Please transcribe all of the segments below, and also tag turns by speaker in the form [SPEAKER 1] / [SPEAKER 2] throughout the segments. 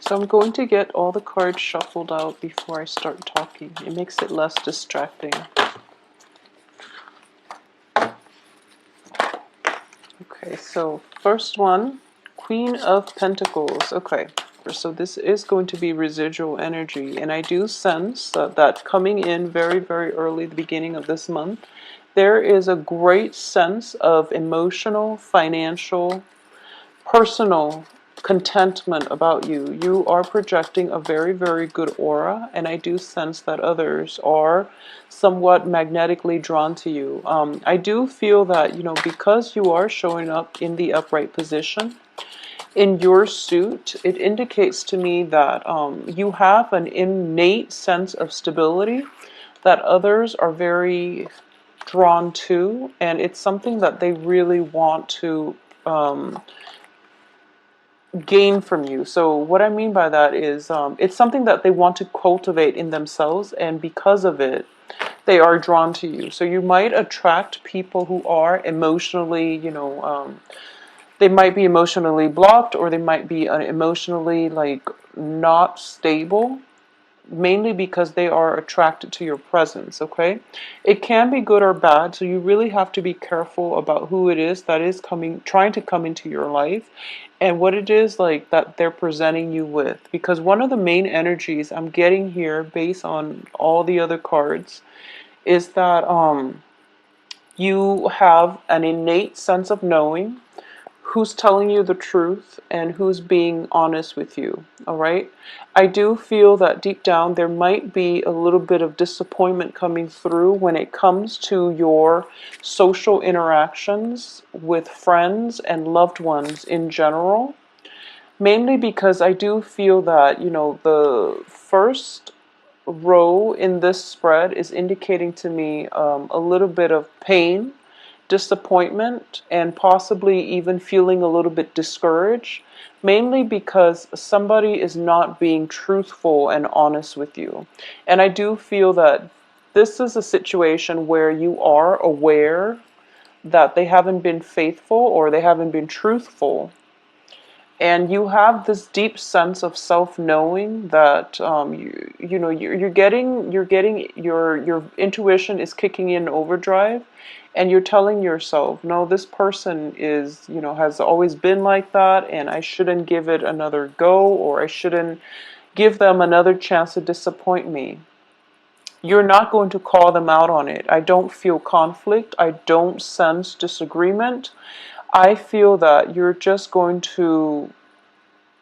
[SPEAKER 1] So I'm going to get all the cards shuffled out before I start talking. It makes it less distracting. Okay, so first one, Queen of Pentacles. Okay, so this is going to be residual energy, and I do sense that coming in very, very early, the beginning of this month, there is a great sense of emotional, financial, personal contentment about you. You are projecting a very, very good aura, and I do sense that others are somewhat magnetically drawn to you. I do feel that, because you are showing up in the upright position, in your suit, it indicates to me that you have an innate sense of stability that others are very drawn to, and it's something that they really want to gain from you. So what I mean by that is it's something that they want to cultivate in themselves, and because of it, they are drawn to you. So you might attract people who are emotionally, they might be emotionally blocked, or they might be emotionally like not stable, mainly because they are attracted to your presence. Okay, it can be good or bad, so you really have to be careful about who it is that is trying to come into your life, and what it is like that they're presenting you with. Because one of the main energies I'm getting here, based on all the other cards, is that you have an innate sense of knowing who's telling you the truth and who's being honest with you. All right, I do feel that deep down there might be a little bit of disappointment coming through when it comes to your social interactions with friends and loved ones in general, mainly because I do feel that, the first row in this spread is indicating to me a little bit of pain, disappointment, and possibly even feeling a little bit discouraged, mainly because somebody is not being truthful and honest with you. And I do feel that this is a situation where you are aware that they haven't been faithful or they haven't been truthful, and you have this deep sense of self-knowing that you're getting your intuition is kicking in overdrive, and you're telling yourself, no, this person is, has always been like that, and I shouldn't give it another go, or I shouldn't give them another chance to disappoint me. You're not going to call them out on it. I don't feel conflict. I don't sense disagreement. I feel that you're just going to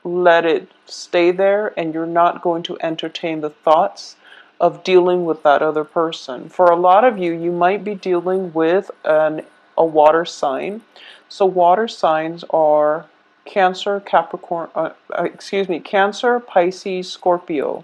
[SPEAKER 1] let it stay there, and you're not going to entertain the thoughts of dealing with that other person. For a lot of you, you might be dealing with a water sign. So water signs are Cancer, Capricorn, Cancer, Pisces, Scorpio.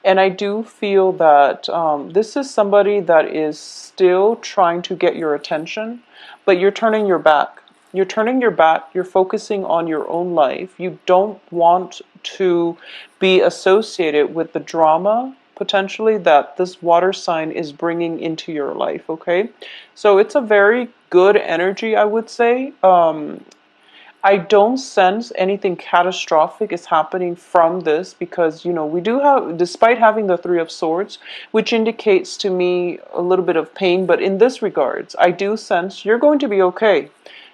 [SPEAKER 1] And I do feel that this is somebody that is still trying to get your attention, but you're turning your back. You're turning your back. You're focusing on your own life. You don't want to be associated with the drama, potentially, that this water sign is bringing into your life, okay? So it's a very good energy, I would say. I don't sense anything catastrophic is happening from this, because, we do have, despite having the Three of Swords, which indicates to me a little bit of pain, but in this regards, I do sense you're going to be okay.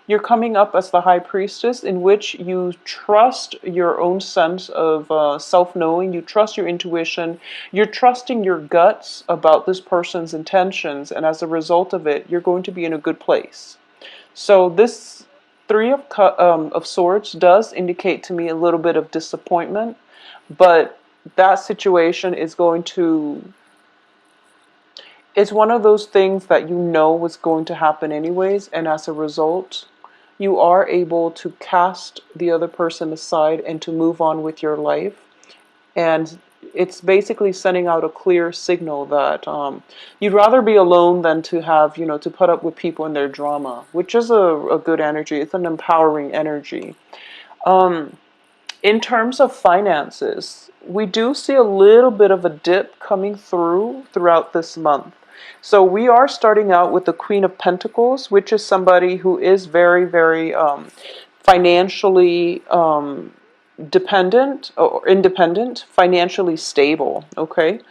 [SPEAKER 1] You're coming up as the High Priestess, in which you trust your own sense of self-knowing, you trust your intuition, you're trusting your guts about this person's intentions, and as a result of it, you're going to be in a good place. So this Three of Swords does indicate to me a little bit of disappointment, but that situation is going to, it's one of those things that you know was going to happen anyways, and as a result, you are able to cast the other person aside and to move on with your life. And it's basically sending out a clear signal that you'd rather be alone than to have, to put up with people and their drama, which is a good energy. It's an empowering energy. In terms of finances, we do see a little bit of a dip coming throughout this month. So we are starting out with the Queen of Pentacles, which is somebody who is very, very financially dependent or independent, financially stable, okay?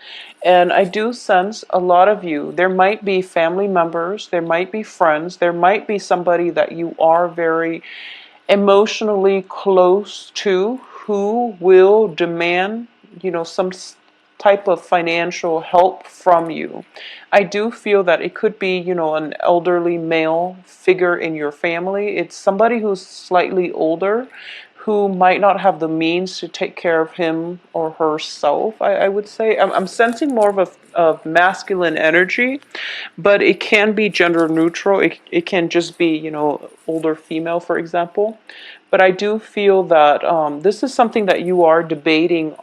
[SPEAKER 1] And I do sense a lot of you, there might be family members, there might be friends, there might be somebody that you are very emotionally close to who will demand, some type of financial help from you. I do feel that it could be, an elderly male figure in your family. It's somebody who's slightly older who might not have the means to take care of him or herself, I would say. I'm sensing more of masculine energy, but it can be gender neutral. It can just be, older female, for example. But I do feel that this is something that you are debating.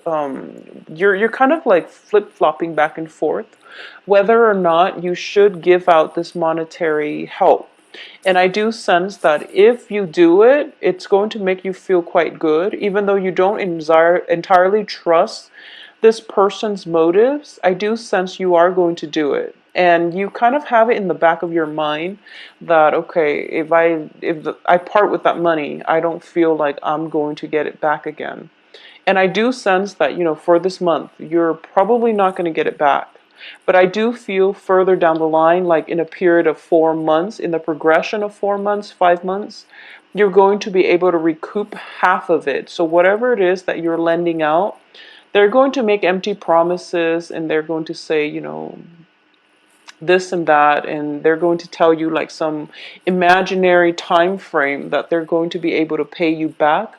[SPEAKER 1] You're kind of like flip-flopping back and forth whether or not you should give out this monetary help. And I do sense that if you do it, it's going to make you feel quite good, even though you don't entirely trust this person's motives. I do sense you are going to do it. And you kind of have it in the back of your mind that, okay, if I part with that money, I don't feel like I'm going to get it back again. And I do sense that, for this month, you're probably not going to get it back. But I do feel further down the line, like in a period of 4 months, in the progression of 4 months, 5 months, you're going to be able to recoup half of it. So whatever it is that you're lending out, they're going to make empty promises and they're going to say, this and that, and they're going to tell you like some imaginary time frame that they're going to be able to pay you back.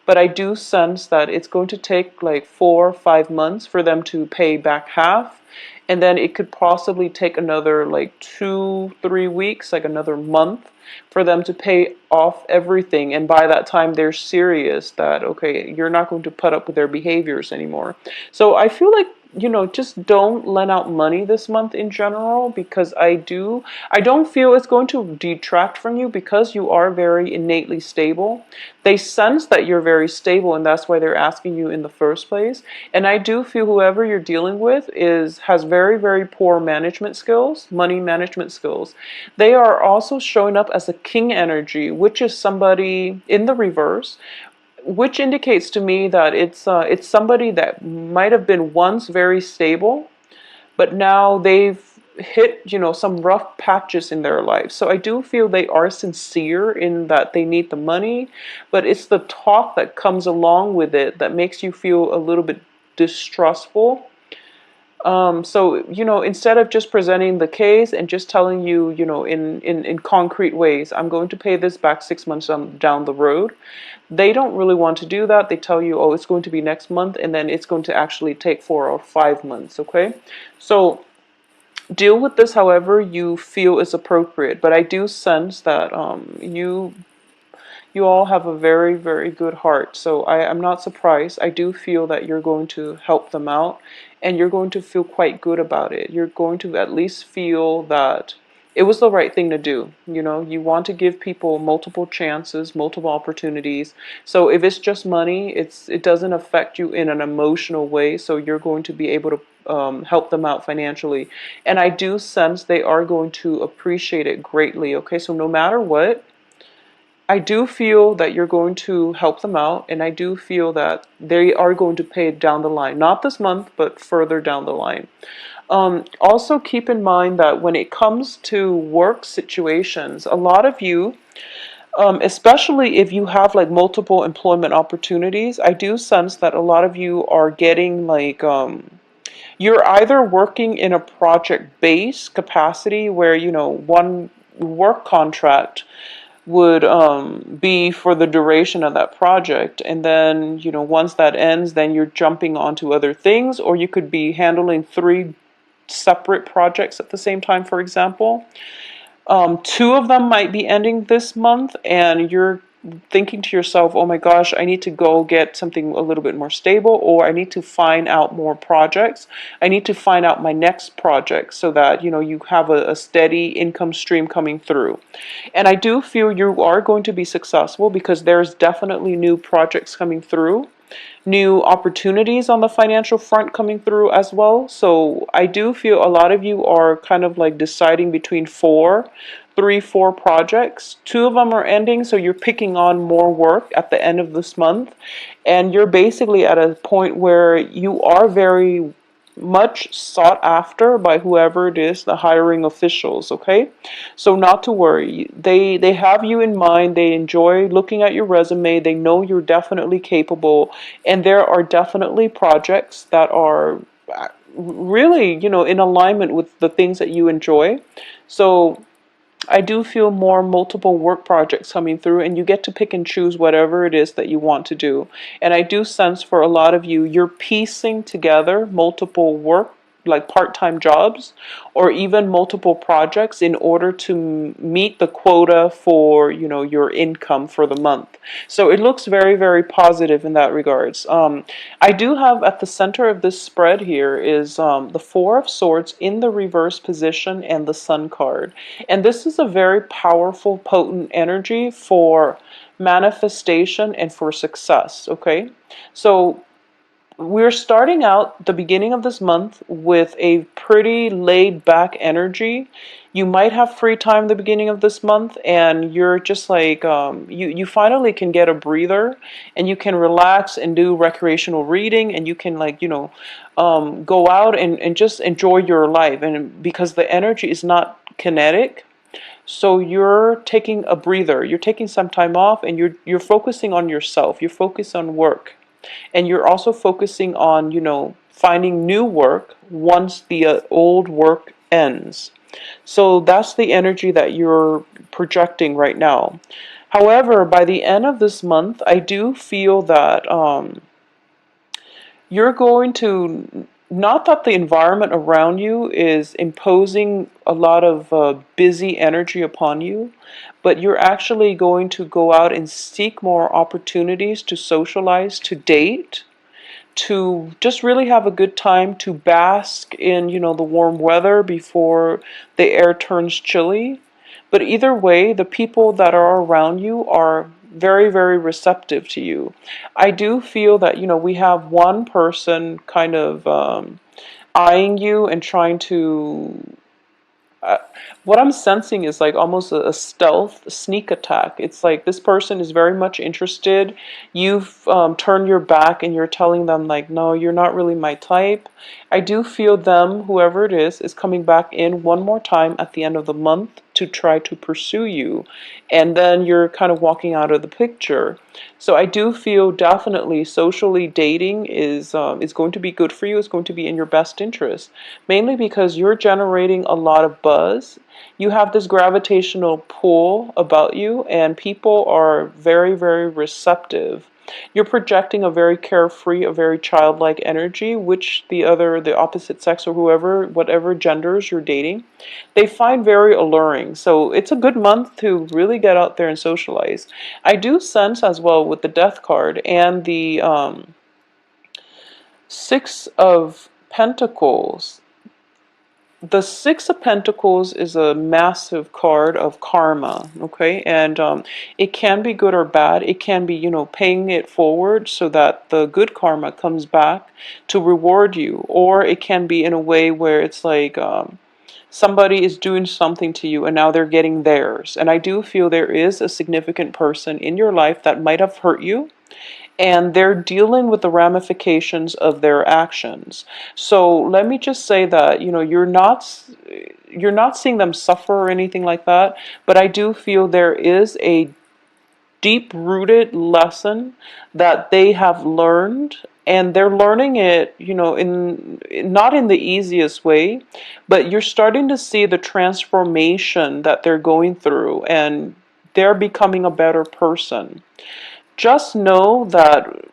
[SPEAKER 1] But I do sense that it's going to take like 4 or 5 months for them to pay back half, and then it could possibly take another like 2, 3 weeks, like another month, for them to pay off everything. And by that time they're serious that, okay, you're not going to put up with their behaviors anymore. So I feel like, just don't lend out money this month in general, because I don't feel it's going to detract from you, because you are very innately stable. They sense that you're very stable, and that's why they're asking you in the first place. And I do feel whoever you're dealing with has very, very poor management skills, money management skills. They are also showing up as a king energy, which is somebody in the reverse, which indicates to me that it's somebody that might have been once very stable, but now they've hit, some rough patches in their life. So I do feel they are sincere in that they need the money, but it's the talk that comes along with it that makes you feel a little bit distrustful. So, instead of just presenting the case and just telling you, in concrete ways, I'm going to pay this back 6 months down the road, they don't really want to do that. They tell you, oh, it's going to be next month, and then it's going to actually take 4 or 5 months, okay? So deal with this however you feel is appropriate. But I do sense that you all have a very, very good heart. So I'm not surprised. I do feel that you're going to help them out, and you're going to feel quite good about it. You're going to at least feel that it was the right thing to do. You want to give people multiple chances, multiple opportunities. So if it's just money, it doesn't affect you in an emotional way. So you're going to be able to help them out financially. And I do sense they are going to appreciate it greatly. Okay, so no matter what, I do feel that you're going to help them out, and I do feel that they are going to pay it down the line. Not this month, but further down the line. Also keep in mind that when it comes to work situations, a lot of you, especially if you have like multiple employment opportunities, I do sense that a lot of you are getting like, you're either working in a project-based capacity where, one work contract would be for the duration of that project, and then once that ends, then you're jumping onto other things. Or you could be handling 3 separate projects at the same time, for example. 2 of them might be ending this month, and you're thinking to yourself, oh my gosh, I need to go get something a little bit more stable, or I need to find out more projects. I need to find out my next project so that you have a steady income stream coming through. And I do feel you are going to be successful, because there's definitely new projects coming through. new opportunities on the financial front coming through as well. So I do feel a lot of you are kind of like deciding between four projects. Two of them are ending, so you're picking on more work at the end of this month. And you're basically at a point where you are very much sought after by whoever it is, the hiring officials, okay? So not to worry. They have you in mind. They enjoy looking at your resume. They know you're definitely capable, and there are definitely projects that are really, in alignment with the things that you enjoy. So I do feel more multiple work projects coming through, and you get to pick and choose whatever it is that you want to do. And I do sense for a lot of you, you're piecing together multiple work, like part-time jobs, or even multiple projects in order to meet the quota for, your income for the month. So it looks very, very positive in that regards. I do have at the center of this spread here is the Four of Swords in the reverse position and the Sun card. And this is a very powerful, potent energy for manifestation and for success, okay? So we're starting out the beginning of this month with a pretty laid back energy. You might have free time the beginning of this month, and you're just like, you finally can get a breather, and you can relax and do recreational reading, and you can, like, go out and just enjoy your life. And because the energy is not kinetic, so you're taking a breather, you're taking some time off, and you're focusing on yourself, you're focused on work. And you're also focusing on, finding new work once the old work ends. So that's the energy that you're projecting right now. However, by the end of this month, I do feel that you're going to, not that the environment around you is imposing a lot of busy energy upon you, but you're actually going to go out and seek more opportunities to socialize, to date, to just really have a good time, to bask in, the warm weather before the air turns chilly. But either way, the people that are around you are very, very receptive to you. I do feel that, we have one person kind of eyeing you and trying to what I'm sensing is like almost a stealth sneak attack. It's like this person is very much interested. You've turned your back and you're telling them like, no, you're not really my type. I do feel them, whoever it is coming back in one more time at the end of the month to try to pursue you. And then you're kind of walking out of the picture. So I do feel definitely socially dating is going to be good for you. It's going to be in your best interest, mainly because you're generating a lot of buzz. You have this gravitational pull about you, and people are very, very receptive. You're projecting a very carefree, a very childlike energy, which the opposite sex or whoever, whatever genders you're dating, they find very alluring. So it's a good month to really get out there and socialize. I do sense as well with the Death card and the Six of Pentacles. The Six of Pentacles is a massive card of karma, okay? And it can be good or bad. It can be, paying it forward so that the good karma comes back to reward you. Or it can be in a way where it's like somebody is doing something to you and now they're getting theirs. And I do feel there is a significant person in your life that might have hurt you, and they're dealing with the ramifications of their actions. So let me just say that, you're not seeing them suffer or anything like that, but I do feel there is a deep-rooted lesson that they have learned, and they're learning it, in not in the easiest way, but you're starting to see the transformation that they're going through, and they're becoming a better person. Just know that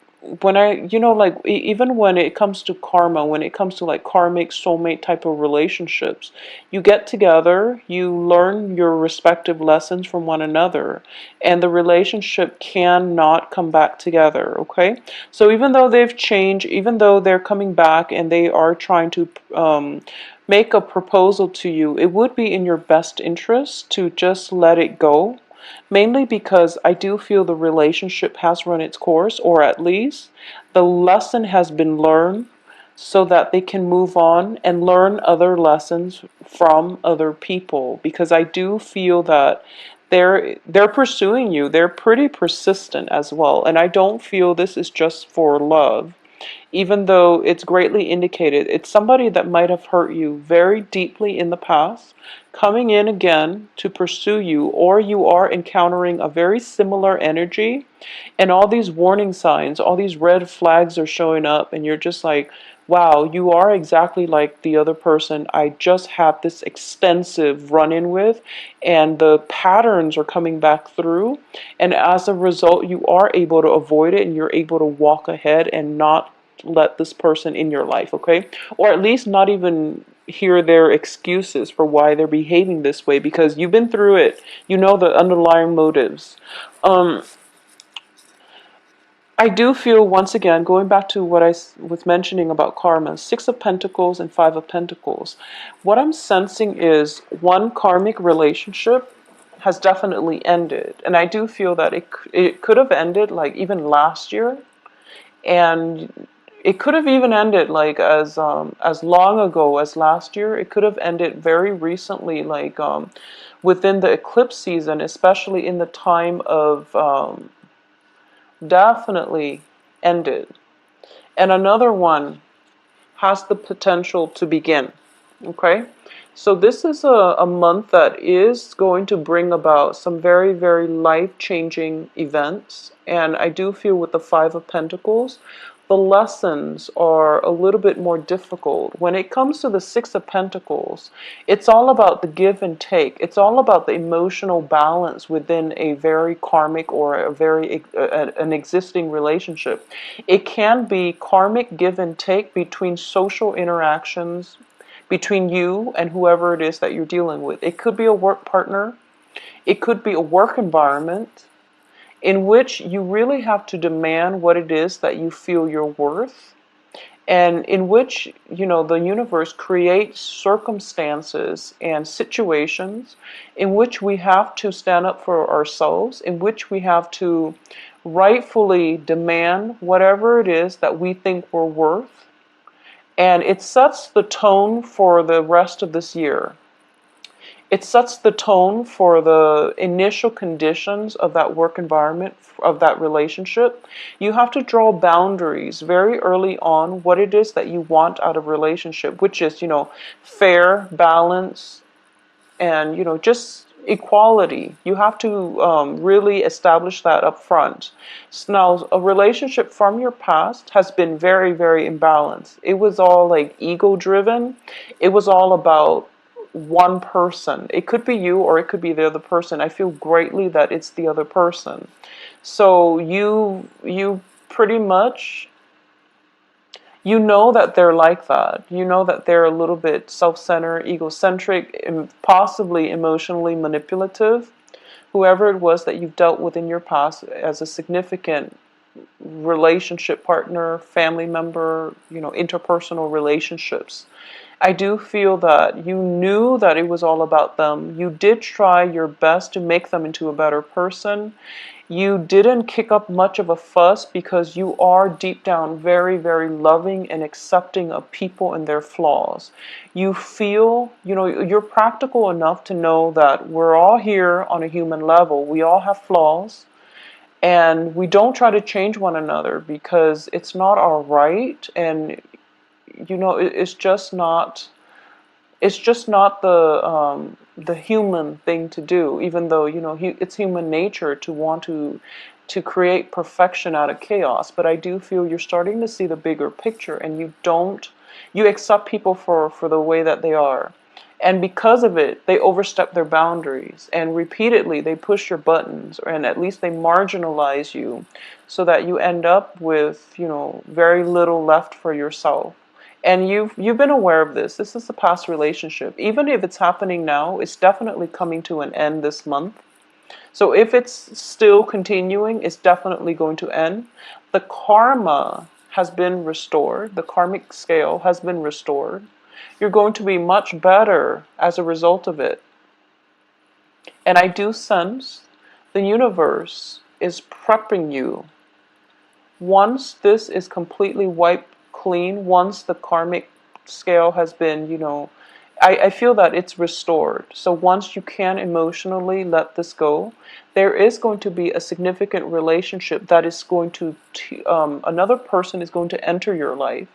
[SPEAKER 1] even when it comes to karma, when it comes to like karmic soulmate type of relationships, you get together, you learn your respective lessons from one another, and the relationship cannot come back together, okay? So even though they've changed, even though they're coming back and they are trying to make a proposal to you, it would be in your best interest to just let it go. mainly because I do feel the relationship has run its course, or at least the lesson has been learned so that they can move on and learn other lessons from other people, because I do feel that they're pursuing you. They're pretty persistent as well, and I don't feel this is just for love, even though it's greatly indicated. It's somebody that might have hurt you very deeply in the past, coming in again to pursue you, or you are encountering a very similar energy, and all these warning signs, all these red flags are showing up, and you're just like, wow, you are exactly like the other person I just had this extensive run-in with, and the patterns are coming back through, and as a result, you are able to avoid it, and you're able to walk ahead and not let this person in your life, okay? Or at least not even hear their excuses for why they're behaving this way, because you've been through it. You know the underlying motives. Um, I do feel, once again, going back to what I was mentioning about karma, Six of Pentacles and Five of Pentacles, what I'm sensing is one karmic relationship has definitely ended. And I do feel that it could have ended like even last year, and it could have even ended like as long ago as last year. It could have ended very recently, like within the eclipse season, especially in the time of definitely ended. And another one has the potential to begin. Okay? So this is a month that is going to bring about some very, very life-changing events. And I do feel with the Five of Pentacles, the lessons are a little bit more difficult. When it comes to the Six of Pentacles, it's all about the give and take. It's all about the emotional balance within a very karmic or a very an existing relationship. It can be karmic give and take between social interactions, between you and whoever it is that you're dealing with. It could be a work partner. It could be a work environment in which you really have to demand what it is that you feel you're worth, and in which, the universe creates circumstances and situations in which we have to stand up for ourselves, in which we have to rightfully demand whatever it is that we think we're worth. And it sets the tone for the rest of this year. It sets the tone for the initial conditions of that work environment, of that relationship. You have to draw boundaries very early on, what it is that you want out of a relationship, which is, fair, balance, and, just equality. You have to really establish that up front. So now, a relationship from your past has been very, very imbalanced. It was all like ego driven. It was all about one person. It could be you or it could be the other person. I feel greatly that it's the other person. So you pretty much, that they're like that. You know that they're a little bit self-centered, egocentric, and possibly emotionally manipulative. Whoever it was that you've dealt with in your past as a significant relationship partner, family member, interpersonal relationships. I do feel that you knew that it was all about them. You did try your best to make them into a better person. You didn't kick up much of a fuss because you are deep down very, very loving and accepting of people and their flaws. You feel, you're practical enough to know that we're all here on a human level. We all have flaws. And we don't try to change one another because it's not our right, and it's just not the human thing to do, even though it's human nature to want to create perfection out of chaos. But I do feel you're starting to see the bigger picture, and you accept people for the way that they are. And because of it, they overstep their boundaries, and repeatedly they push your buttons, and at least they marginalize you, so that you end up with, very little left for yourself. And you've been aware of this. This is a past relationship. Even if it's happening now, it's definitely coming to an end this month. So if it's still continuing, it's definitely going to end. The karma has been restored. The karmic scale has been restored. You're going to be much better as a result of it. And I do sense The universe is prepping you. Once this is completely wiped clean, once the karmic scale has been, I feel that it's restored. So once you can emotionally let this go, there is going to be a significant relationship that is going to, another person is going to enter your life.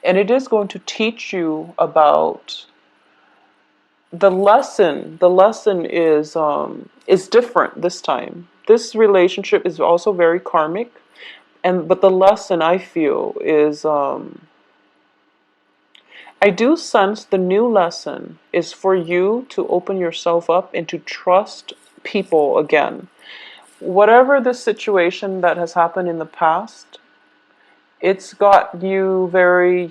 [SPEAKER 1] And it is going to teach you about the lesson. The lesson is different this time. This relationship is also very karmic. But the lesson I feel is I do sense the new lesson is for you to open yourself up and to trust people again. Whatever the situation that has happened in the past, it's got you very,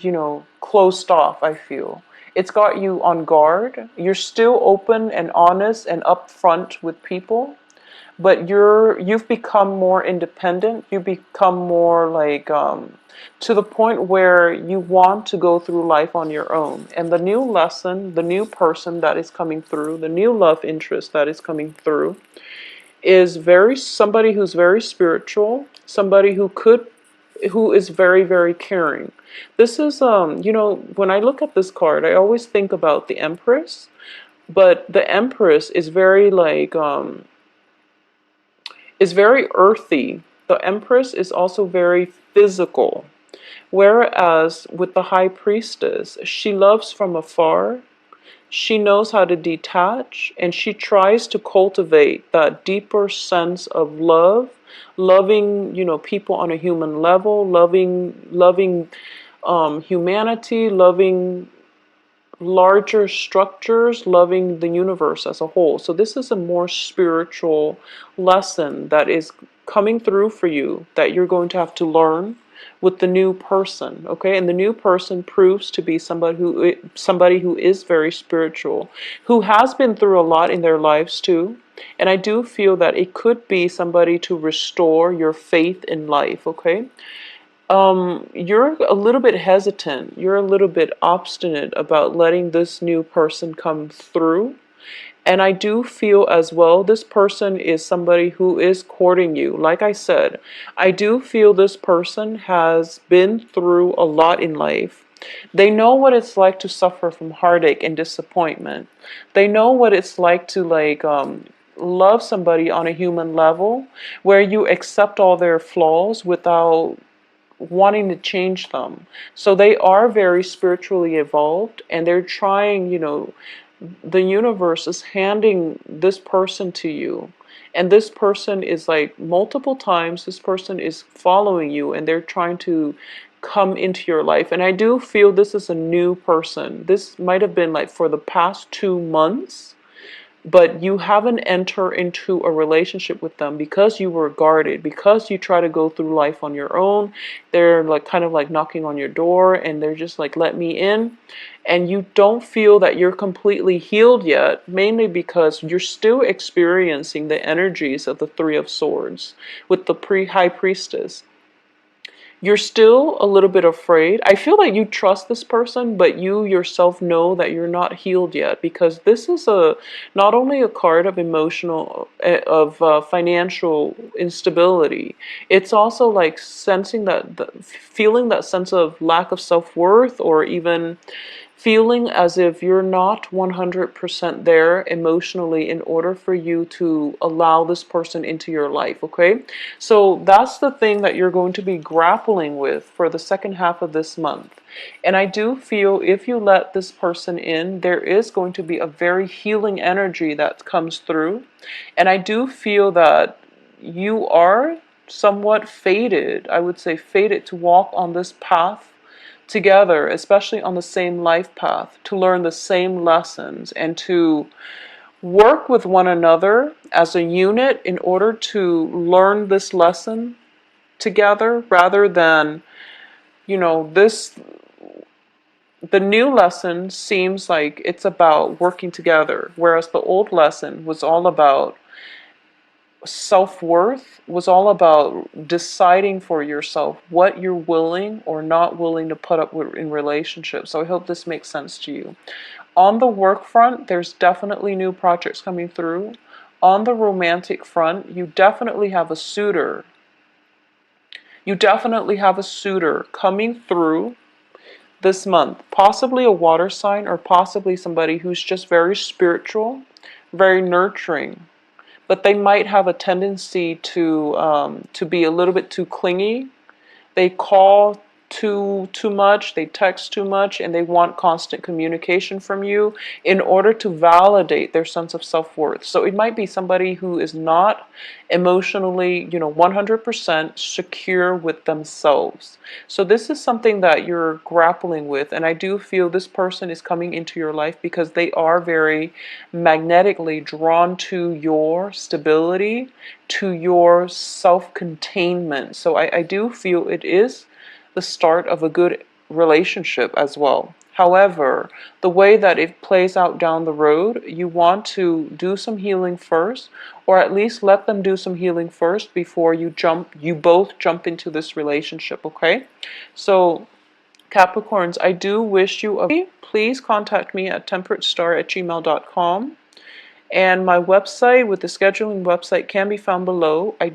[SPEAKER 1] closed off, I feel. It's got you on guard. You're still open and honest and upfront with people, but you've become more independent. You become more like to the point where you want to go through life on your own. And the new lesson, the new person that is coming through, the new love interest that is coming through is somebody who's very spiritual, somebody who is very, very caring. This is when I look at this card, I always think about the Empress, but the Empress is very like is very earthy. The Empress is also very physical. Whereas with the High Priestess, she loves from afar. She knows how to detach, and she tries to cultivate that deeper sense of love, loving, people on a human level, loving humanity, loving larger structures, loving the universe as a whole. So this is a more spiritual lesson that is coming through for you that you're going to have to learn with the new person, okay? And the new person proves to be somebody who is very spiritual, who has been through a lot in their lives too. And I do feel that it could be somebody to restore your faith in life, okay? You're a little bit hesitant. You're a little bit obstinate about letting this new person come through. And I do feel as well, this person is somebody who is courting you. Like I said, I do feel this person has been through a lot in life. They know what it's like to suffer from heartache and disappointment. They know what it's like to love somebody on a human level, where you accept all their flaws without wanting to change them. So they are very spiritually evolved, and they're trying, the universe is handing this person to you. And this person is like multiple times, this person is following you, and they're trying to come into your life. And I do feel this is a new person. This might have been like for the past 2 months, but you haven't entered into a relationship with them because you were guarded, because you try to go through life on your own. They're like kind of like knocking on your door, and they're just like, let me in. And you don't feel that you're completely healed yet, mainly because you're still experiencing the energies of the Three of Swords with the High Priestess. You're still a little bit afraid. I feel like you trust this person, but you yourself know that you're not healed yet, because this is not only a card of financial instability. It's also like sensing feeling that sense of lack of self-worth, or even feeling as if you're not 100% there emotionally in order for you to allow this person into your life, okay? So that's the thing that you're going to be grappling with for the second half of this month. And I do feel if you let this person in, there is going to be a very healing energy that comes through. And I do feel that you are somewhat fated, I would say fated to walk on this path together, especially on the same life path, to learn the same lessons and to work with one another as a unit in order to learn this lesson together, rather than, the new lesson seems like it's about working together, whereas the old lesson was all about self-worth, was all about deciding for yourself what you're willing or not willing to put up with in relationships. So I hope this makes sense to you. On the work front, there's definitely new projects coming through. on the romantic front, you definitely have a suitor. You definitely have a suitor coming through this month. Possibly a water sign, or possibly somebody who's just very spiritual, very nurturing. But they might have a tendency to be a little bit too clingy. They call too much, they text too much, and they want constant communication from you in order to validate their sense of self-worth. So it might be somebody who is not emotionally, 100% secure with themselves. So this is something that you're grappling with, and I do feel this person is coming into your life because they are very magnetically drawn to your stability, to your self-containment. So I do feel it is the start of a good relationship as well. However, the way that it plays out down the road, you want to do some healing first, or at least let them do some healing first before you both jump into this relationship, okay? So Capricorns, I do wish you a please contact me at temperatestar@gmail.com. And my website with the scheduling website can be found below. I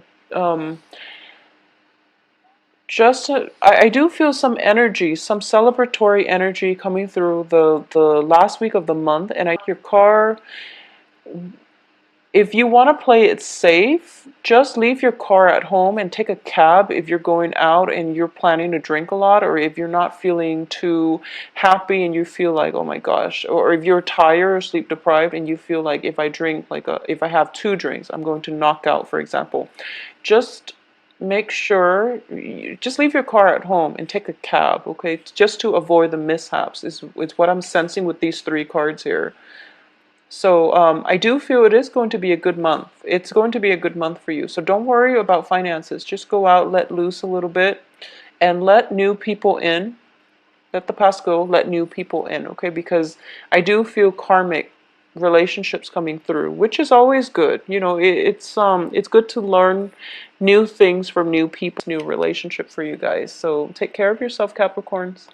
[SPEAKER 1] do feel some energy, some celebratory energy coming through the last week of the month, and I your car. If you want to play it safe, just leave your car at home and take a cab if you're going out and you're planning to drink a lot, or if you're not feeling too happy and you feel like, oh my gosh, or if you're tired or sleep deprived and you feel like if I have 2 drinks, I'm going to knock out, for example. Just make sure, just leave your car at home and take a cab, okay? Just to avoid the mishaps is what I'm sensing with these 3 cards here. So I do feel it is going to be a good month. It's going to be a good month for you. So don't worry about finances. Just go out, let loose a little bit, and let new people in. Let the past go, let new people in, okay? Because I do feel karmic relationships coming through, which is always good. It's good to learn new things from new people, new relationship for you guys. So take care of yourself, Capricorns.